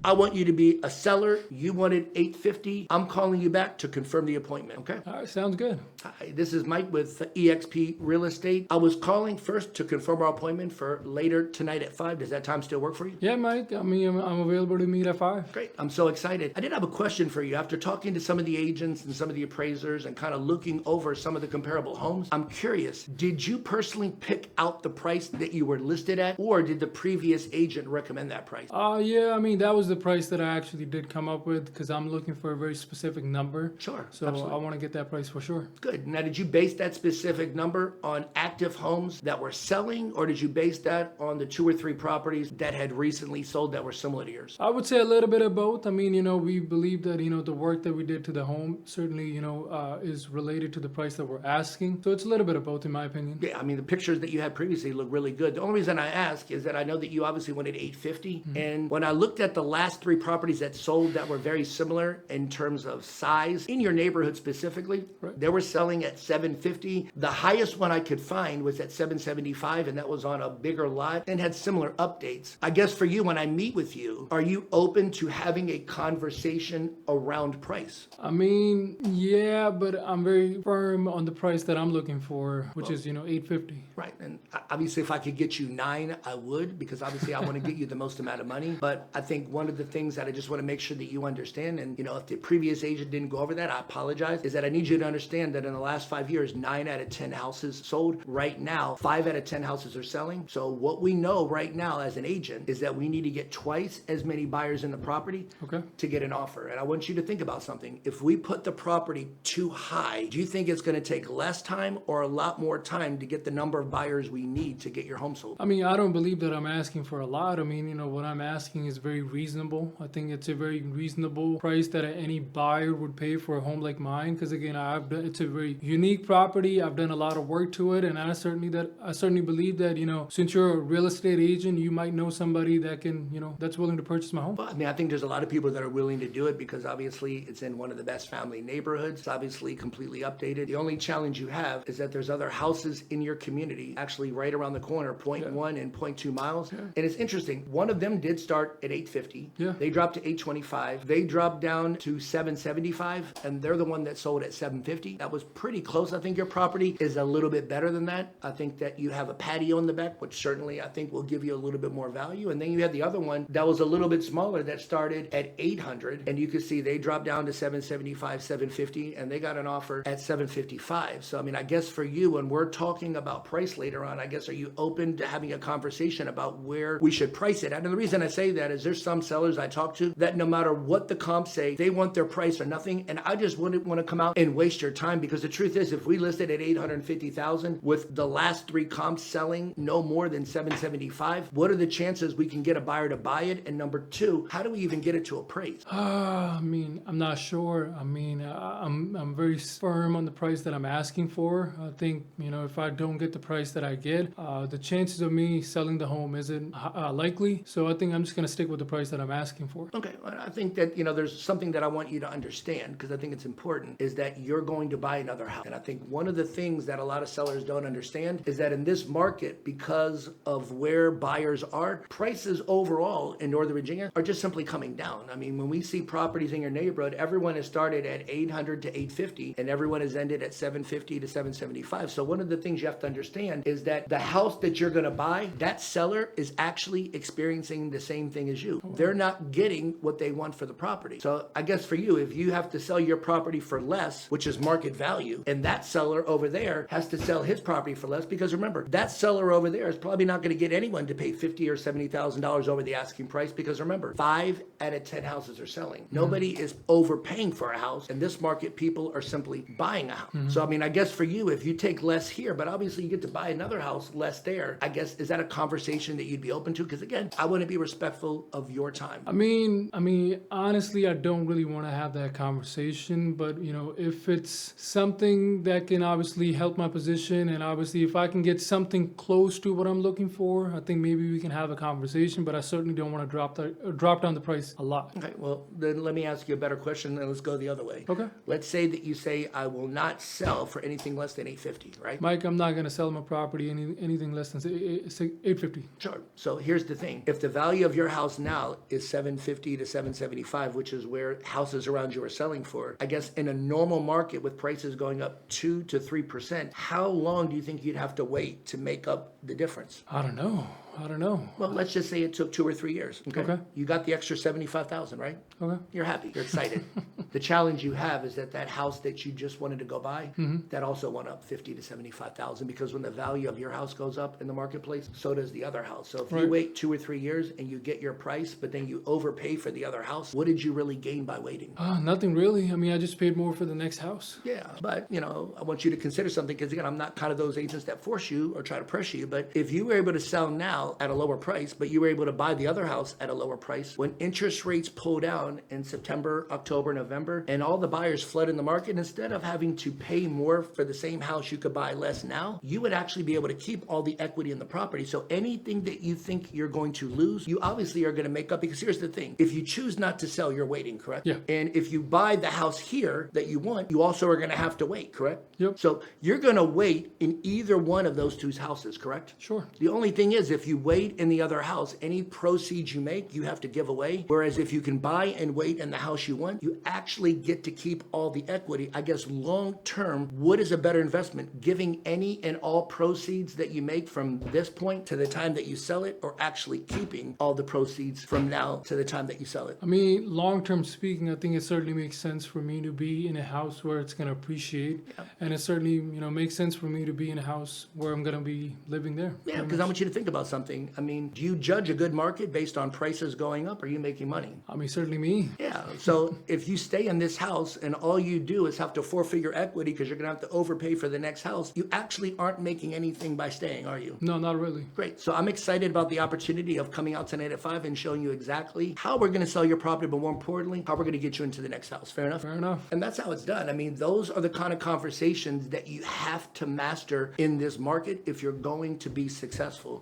I want you to be a seller. You wanted 850. I'm calling you back to confirm the appointment, okay? All right, sounds good. Hi, this is Mike with eXp Real Estate. I was calling first to confirm our appointment for later tonight at 5. Does that time still work for you? Yeah, Mike, I mean, I'm available to meet at 5. Great. I'm so excited. I did have a question for you. After talking to some of the agents and some of the appraisers and kind of looking over some of the comparable homes, I'm curious, did you personally pick out the price that you were listed at, or did the previous agent recommend that price? Yeah, I mean, that was the price that I actually did come up with because I'm looking for a very specific number. Sure. So absolutely. I want to get that price for sure. Good. Now, did you base that specific number on active homes that were selling, or did you base that on the 2 or 3 properties that had recently sold that were similar to yours? I would say a little bit of both. I mean, we believe that, the work that we did to the home certainly, is related to the price that we're asking. So it's a little bit of both in my opinion. Yeah, I mean, the pictures that you had previously look really good. The only reason I ask is that I know that you obviously wanted 850. And when I looked at the last 3 properties that sold that were very similar in terms of size, in your neighborhood specifically, Right. they were selling at 750. The highest one I could find was at 775, and that was on a bigger lot and had similar updates. I guess for you, when I meet with you, are you open to having a conversation around price? I mean, yeah, but I'm very firm on the price that I'm looking for, which is, 850. Right. And obviously, if I could get you 9, I would, because obviously I want to get you the most amount of money. But I think one of the things that I just want to make sure that you understand, and if the previous agent didn't go over that, I apologize, is that I need you to understand that in the last 5 years, 9 out of 10 houses sold. Right now, 5 out of 10 houses are selling. So what we know right now as an agent is that we need to get twice as many buyers in the property to get an offer. And I want you to think about something. If we put the property too high, do you think it's going to take less time or a lot more time to get the number of buyers we need to get your home sold? I mean, I don't believe that I'm asking for a lot. I mean, what I'm asking is very reasonable. I think it's a very reasonable price that any buyer would pay for a home like mine. Because again, it's a very unique property. I've done a lot of work to it, and I certainly believe that since you're a real estate agent, you might know somebody that can that's willing to purchase my home. Well, I mean, I think there's a lot of people that are willing to do it because obviously it's in one of the best family neighborhoods. It's obviously completely updated. The only challenge you have is that there's other houses in your community actually right around the corner, 0.1 and 0.2 miles. And it's interesting. One of them did start at 850. Yeah. They dropped to 825. They dropped down to 775, and they're the one that sold at 750. That was pretty close. I think your property is a little bit better than that. I think that you have a patio in the back, which certainly I think will give you a little bit more value. And then you had the other one that was a little bit smaller that started at 800, and you can see they dropped down to 775, 750, and they got an offer at 755. So I mean, I guess for you, when we're talking about price later on, I guess, are you open to having a conversation about where we should price it? And the reason I say that is there's some sellers I talk to that no matter what the comps say, they want their price or nothing. And I just wouldn't want to come out and waste your time, because the truth is, if we listed at 850,000 with the last 3 comps selling no more than 775, what are the chances we can get a buyer to buy it? And number 2, how do we even get it to appraise? I mean, I'm not sure. I mean, I'm very firm on the price that I'm asking for. I think, if I don't get the price that I get, the chances of me selling the home isn't likely. So I think I'm just going to stick with the price that I'm asking for. Okay. Well, I think that, there's something that I want you to understand, because I think it's important, is that you're going to buy another house. And I think one of the things that a lot of sellers don't understand is that in this market, because of where buyers are, prices overall in Northern Virginia are just simply coming down. I mean, when we see properties in your neighborhood, everyone has started at 800 to 850, and everyone has ended at 750 to 775. So one of the things you have to understand is that the house that you're going to buy, that seller is actually experiencing the same thing as you. They're not getting what they want for the property. So I guess for you, if you have to sell your property for less, which is market value, and that seller over there has to sell his property for less, because remember, that seller over there is probably not going to get anyone to pay $50,000 or $70,000 over the asking price, because remember, 5 out of 10 houses are selling. Nobody is overpaying for a house. In this market, people are simply buying a house. So I mean, I guess for you, if you take less here, but obviously you get to buy another house less there, I guess, is that a conversation that you'd be open to? Because again, I want to be respectful of your time. I mean, honestly, I don't really want to have that conversation, but if it's something that can obviously help my position, and obviously if I can get something close to what I'm looking for, I think maybe we can have a conversation, but I certainly don't want to drop down the price a lot. Okay, well, then let me ask you a better question, and let's go the other way. Okay. Let's say that you say, I will not sell for anything less than 850, right? Mike, I'm not going to sell my property anything less than 850. Sure. So here's the thing. If the value of your house now is 750 to 775, which is where houses around you are selling for. I guess in a normal market with prices going up 2 to 3%, how long do you think you'd have to wait to make up the difference? I don't know. Well, let's just say it took 2 or 3 years. Okay. You got the extra 75,000, right? Okay. You're happy. You're excited. The challenge you have is that house that you just wanted to go buy, that also went up 50 to 75,000, because when the value of your house goes up in the marketplace, so does the other house. So if you Right. wait 2 or 3 years and you get your price, but then you overpay for the other house, what did you really gain by waiting? Nothing really. I mean, I just paid more for the next house. Yeah, but I want you to consider something, because again, I'm not kind of those agents that force you or try to pressure you, but if you were able to sell now at a lower price, but you were able to buy the other house at a lower price, when interest rates pull down in September, October, November, and all the buyers flood in the market, instead of having to pay more for the same house you could buy less now, you would actually be able to keep all the equity in the property. So anything that you think you're going to lose, you obviously are going to make up, because here's the thing. If you choose not to sell, you're waiting, correct? Yeah. And if you buy the house here that you want, you also are going to have to wait, correct? Yep. So you're going to wait in either one of those two houses, correct? Sure. The only thing is, if you wait in the other house, any proceeds you make, you have to give away. Whereas if you can buy and wait in the house you want, you actually get to keep all the equity. I guess long term, what is a better investment? Giving any and all proceeds that you make from this point to the time that you sell it, or actually keeping all the proceeds from now to the time that you sell it? I mean, long term speaking, I think it certainly makes sense for me to be in a house where it's going to appreciate. Yeah. And it certainly, makes sense for me to be in a house where I'm going to be living there. Yeah, because I want you to think about something. I mean, do you judge a good market based on prices going up, or are you making money? I mean, certainly me. Yeah, so if you stay in this house and all you do is have to forfeit your equity because you're going to have to overpay for the next house, you actually aren't making anything by staying, are you? No, not really. Great. So I'm excited about the opportunity of coming out tonight at 5 and showing you exactly how we're going to sell your property, but more importantly, how we're going to get you into the next house. Fair enough? Fair enough. And that's how it's done. I mean, those are the kind of conversations that you have to master in this market if you're going to be successful.